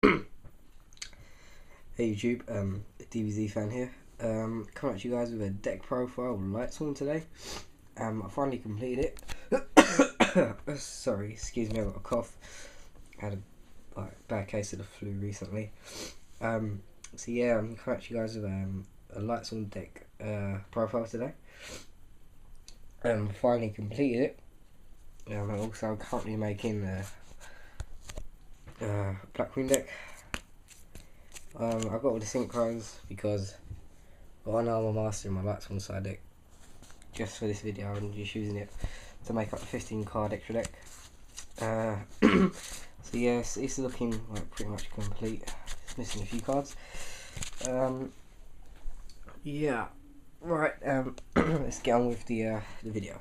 Hey YouTube, DBZ fan here. Coming at you guys with a deck profile of Lightsworn today. I finally completed it. Sorry, excuse me, I got a cough. I had a bad case of the flu recently. So yeah, I'm coming at you guys with a Lightsworn deck profile today. Finally completed it. I'm also currently making a Black Queen deck. I got all the synchros because one armor master in my Lightsworn side deck. Just for this video, I'm just using it to make up the 15 card extra deck. So yes, it's looking like pretty much complete. It's missing a few cards. Yeah, right. Let's get on with the video.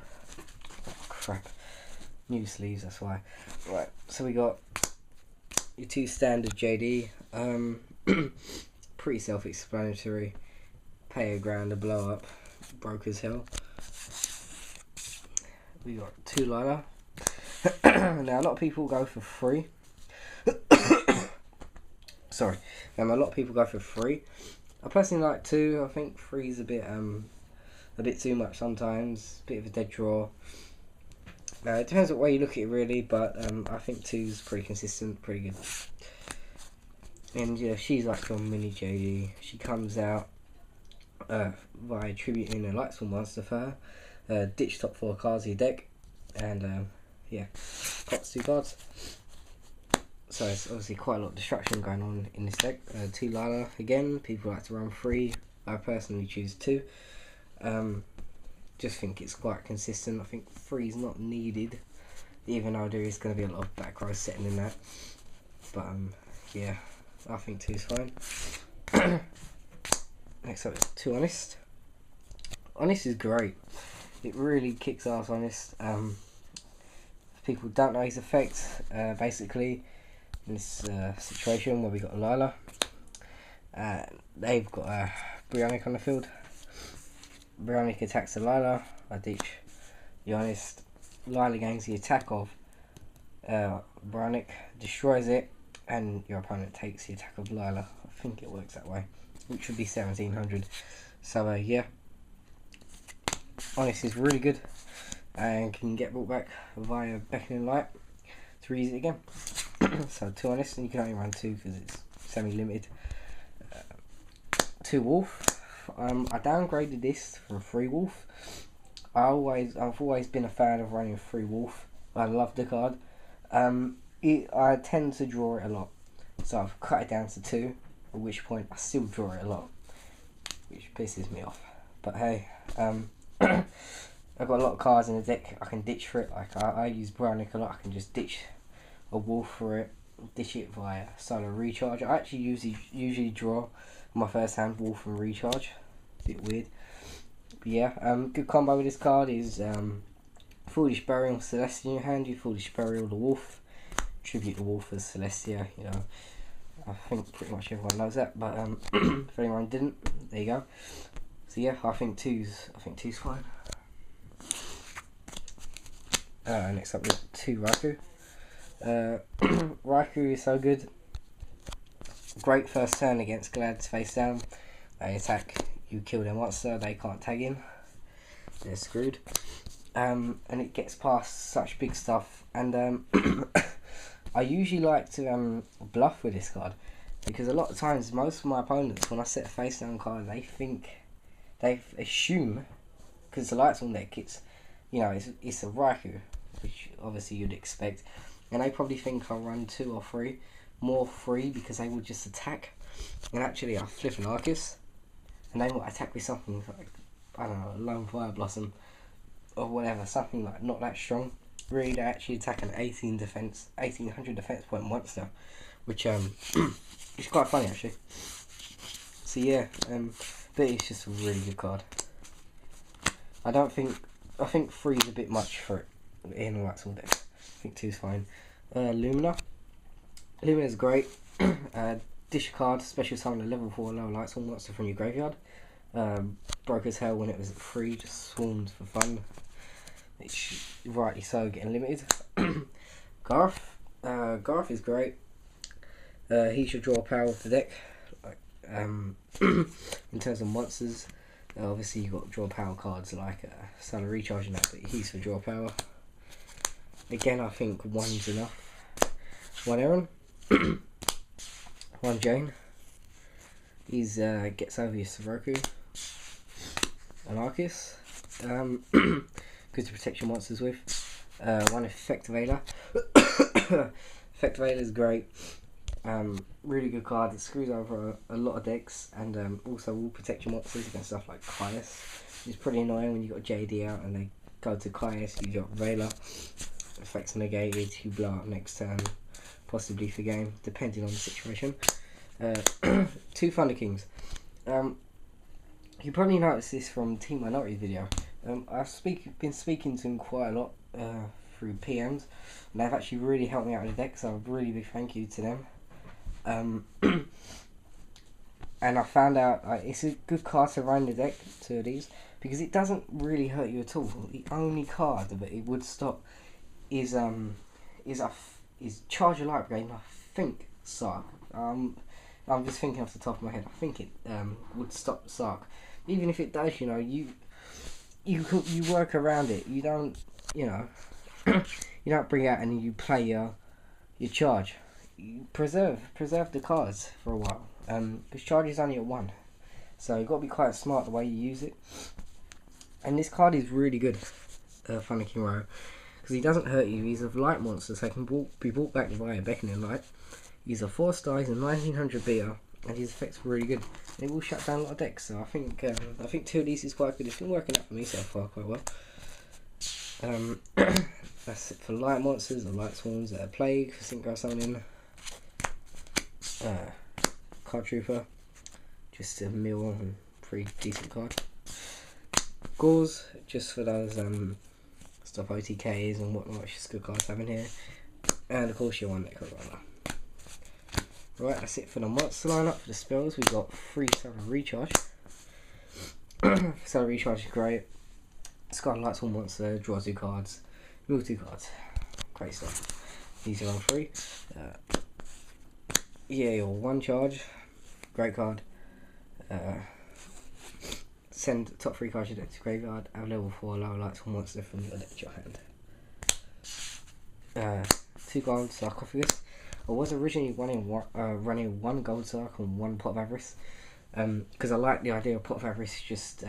Oh, crap, new sleeves. That's why. Right. So we got your two standard JD. Pretty self-explanatory. Pay a grand to blow up, broke as hell. We got two Lyla. Now a lot of people go for free. Sorry, a lot of people go for free. I personally like two. I think free is a bit too much sometimes. Bit of a dead draw. It depends what way you look at it really, but I think two's pretty consistent, pretty good. And yeah, she's like your mini JD. She comes out by tributing a Lightsworn monster for her. Ditch top 4 cards of your deck, and yeah, pops 2 cards. So it's obviously quite a lot of destruction going on in this deck. 2 Lyla again. People like to run 3. I personally choose 2. Just think it's quite consistent. I think 3 is not needed, even though there is going to be a lot of Blackrose setting in that. But yeah, I think 2 is fine. Next up is 2 Honest. Honest is great. It really kicks ass, Honest. If people don't know his effect, basically in this situation where we got Lyla, they've got a Brionic on the field. Brionic attacks the Lyla. I ditch the Honest. Lyla gains the attack of Brionic, destroys it, and your opponent takes the attack of Lyla. I think it works that way, which would be 1700. So yeah, Honest is really good and can get brought back via Beckoning Light to reuse it again. So 2 Honest, and you can only run 2 because it's semi-limited. 2 Wulf. I downgraded this from 3 Wulf. I've always been a fan of running 3 Wulf. I love the card. I tend to draw it a lot, so I've cut it down to 2, at which point I still draw it a lot, which pisses me off. But hey, I've got a lot of cards in the deck I can ditch for it. Like I use Brionic a lot. I can just ditch a Wulf for it, ditch it via solo recharge. I actually usually draw my first hand Wulf and recharge. A bit weird. But yeah, good combo with this card is Foolish Burial Celestia in your hand. You Foolish Burial the Wulf. Tribute the Wulf as Celestia, you know. I think pretty much everyone knows that, but if anyone didn't, there you go. So yeah, I think two's fine. Next up with 2 Ryko. Ryko is so good. Great first turn against Glads face down. They attack, you kill their monster, they can't tag in. They're screwed. And it gets past such big stuff, and I usually like to bluff with this card, because a lot of times most of my opponents, when I set a face down card, they assume, because it's a Lightsworn deck, it's a Ryko, which obviously you'd expect, and they probably think I'll run 2 or 3, more 3, because they will just attack, and actually I'll flip an Arkus, and they will attack with something like, I don't know, a Lone Fire Blossom, or whatever, something like not that strong. Really, they actually attack an 1800 defense point monster, which is quite funny actually. So yeah, but it's just a really good card. I think 3 is a bit much for it in a Lightsworn deck. I think 2 is fine. Lumina. Lumina's great. Dish card, special summon a level 4 low Lightsworn monster from your graveyard. Broke as hell when it was at 3, just swarmed for fun. Which, rightly so, getting limited. Garoth. Garoth is great. He should draw power of the deck. Like, in terms of monsters, obviously you got to draw power cards like Solar Recharge and that, but he's for draw power. Again, I think one's enough. One Ehren, one Jain. He's gets over your Ryko, an Arkus. Good to protect your monsters with. One Effect Veiler. Effect Veiler is great. Really good card. It screws over a lot of decks, and also will protect your monsters against stuff like Caius. It's pretty annoying when you got JD out and they go to Caius, you drop Veiler. Effects negated, you blow up next turn, possibly for game, depending on the situation. 2 Thunder Kings. You probably noticed this from Team Minority video. I've been speaking to them quite a lot through PMs, and they've actually really helped me out with the deck, so a really big thank you to them. And I found out it's a good card to run the deck, 2 of these, because it doesn't really hurt you at all. The only card that it would stop is Charge Your Light Brigade, and I think Sarc. I'm just thinking off the top of my head. I think it would stop Sarc. Even if it does, you know, you work around it. You don't, you know, you don't bring out and you play your charge. You preserve the cards for a while. Because charge is only at 1, so you've got to be quite smart the way you use it. And this card is really good, Threatning Roar, because he doesn't hurt you. He's a light monster, so he can be brought back via Beckoning Light. He's a 4-star, he's a 1900 beta, and his effects are really good. They will shut down a lot of decks, so I think 2 of these is quite good. It's been working out for me so far quite well. That's it for light monsters or Lightsworns. Plague, Synchro Summoning, Card Trooper, just a mill and pretty decent card. Gorz, just for those stuff OTKs and whatnot. It's just good cards having here, and of course your one Necro Gardna. Right, that's it for the monster lineup. For the spells, we've got 3 Solar Recharge. Solar Recharge is great. Scarlet Lightsworn monster, draw 2 cards, mill 2 cards. Great stuff. These are on 3. Yeah, your 1 charge. Great card. Send top 3 cards to your deck to graveyard. Have level 4 lower Lightsworn monster from your deck to your hand. 2 gold sarcophagus. I was originally running 1 gold Sarc and 1 pot of avarice, because I like the idea of pot of avarice just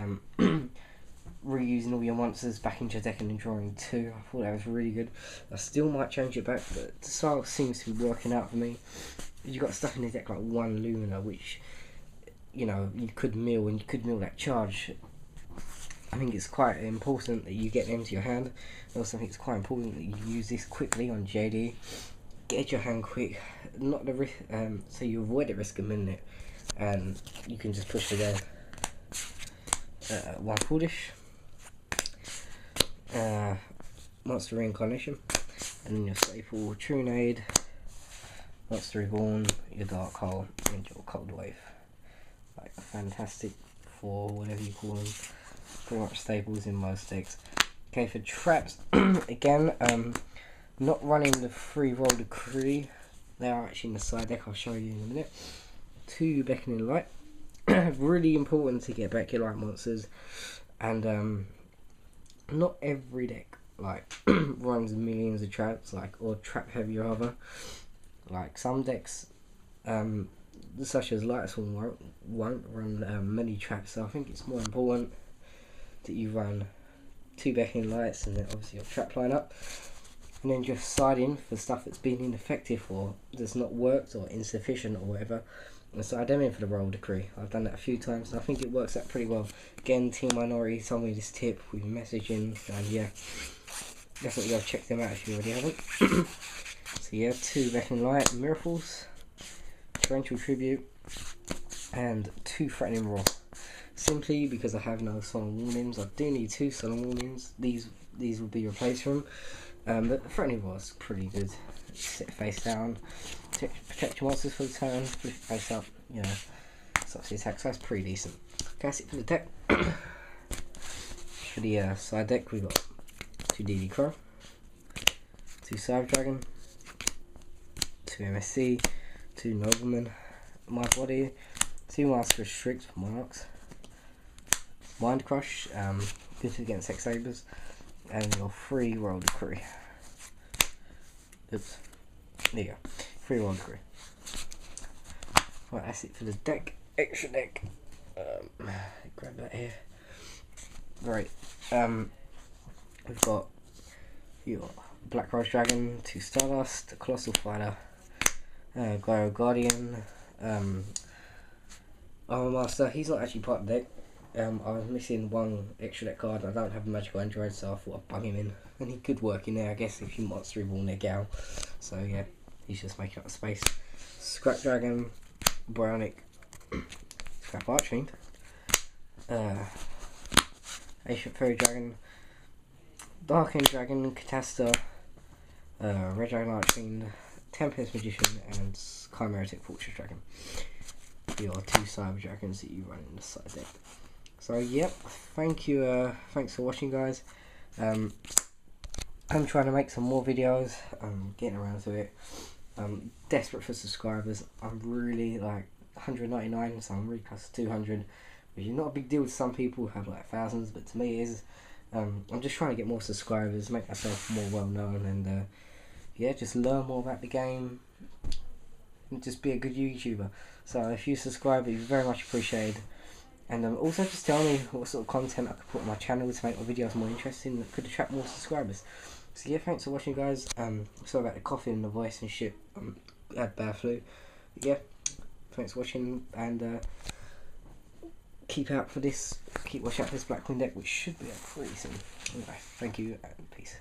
reusing all your monsters back into your deck and then drawing 2. I thought that was really good. I still might change it back, but the style seems to be working out for me. You got stuff in the deck like 1 Lumina, which, you know, you could mill, and you could mill that charge. I think it's quite important that you get them to your hand. I also think it's quite important that you use this quickly on JD. Get your hand quick, not the risk, so you avoid the risk of milling it, and you can just push the go. 1 Foolish, Monster Reincarnation, and your staple Trunade, Monster Reborn, your Dark Hole, and your Cold Wave. Like fantastic for whatever you call them, pretty much staples in most decks. Okay, for traps, again, not running the 3 roll decree. They are actually in the side deck, I'll show you in a minute. 2 Beckoning Light. Really important to get back your light monsters, and not every deck like runs millions of traps, like, or trap heavy or other. Like some decks such as Lightsworn won't run many traps, so I think it's more important that you run 2 Beckoning Lights and then obviously your trap lineup. And then just side in for stuff that's been ineffective or that's not worked or insufficient or whatever, and side them in for the roll decree. I've done that a few times and I think it works out pretty well. Again, Team Minority told me this tip with messaging, and yeah, definitely go check them out if you already haven't. So yeah, 2 Beckoning Light, Miracles, Torrential Tribute, and 2 Threatning Roar. Simply because I have no solemn warnings. I do need 2 solemn warnings. These will be replaced from. But the Threatning Roar is pretty good. Sit face down, protect your monsters for the turn, flip face up, you know, stops the attack, so that's pretty decent. Okay, that's it for the deck. For the side deck, we've got 2 DD Crow, 2 Cyber Dragon, 2 MSC, 2 noblemen. My body, 2 Master of Strict Monarchs. Mind Crush, good against X Sabers, and your 3 Royal Decree. Oops. There you go. 3 Royal Decree. Right, that's it for the deck. Extra deck. Grab that here. Right. We've got your Blackrose Dragon, 2 Stardust, Colossal Fighter, Goyo Guardian, Armor Master. He's not actually part of the deck. I was missing 1 extra deck card. I don't have a magical android, so I thought I'd bung him in. And he could work in there, I guess, if you monster reborn their gal. So yeah, he's just making up the space. Scrap Dragon, Brownic, Scrap Archfiend, Ancient Fairy Dragon, Dark End Dragon, Catasta, Red Dragon Archfiend, Tempest Magician, and Chimeritic Fortress Dragon. Your 2 Cyber Dragons that you run in the side deck. So yep, thank you, thanks for watching, guys. I'm trying to make some more videos. I'm getting around to it. I'm desperate for subscribers. I'm really like 199, so I'm really close to 200, which is not a big deal to some people who have like thousands, but to me it is. I'm just trying to get more subscribers, make myself more well known, and yeah, just learn more about the game and just be a good YouTuber. So if you subscribe, it's very much appreciated. And also just tell me what sort of content I could put on my channel to make my videos more interesting that could attract more subscribers. So yeah, thanks for watching, guys. Sorry about the coughing and the voice and shit. I had bad flu. But yeah, thanks for watching, and keep out for this. Keep watch out for this Black Queen deck, which should be out pretty soon. Anyway, thank you and peace.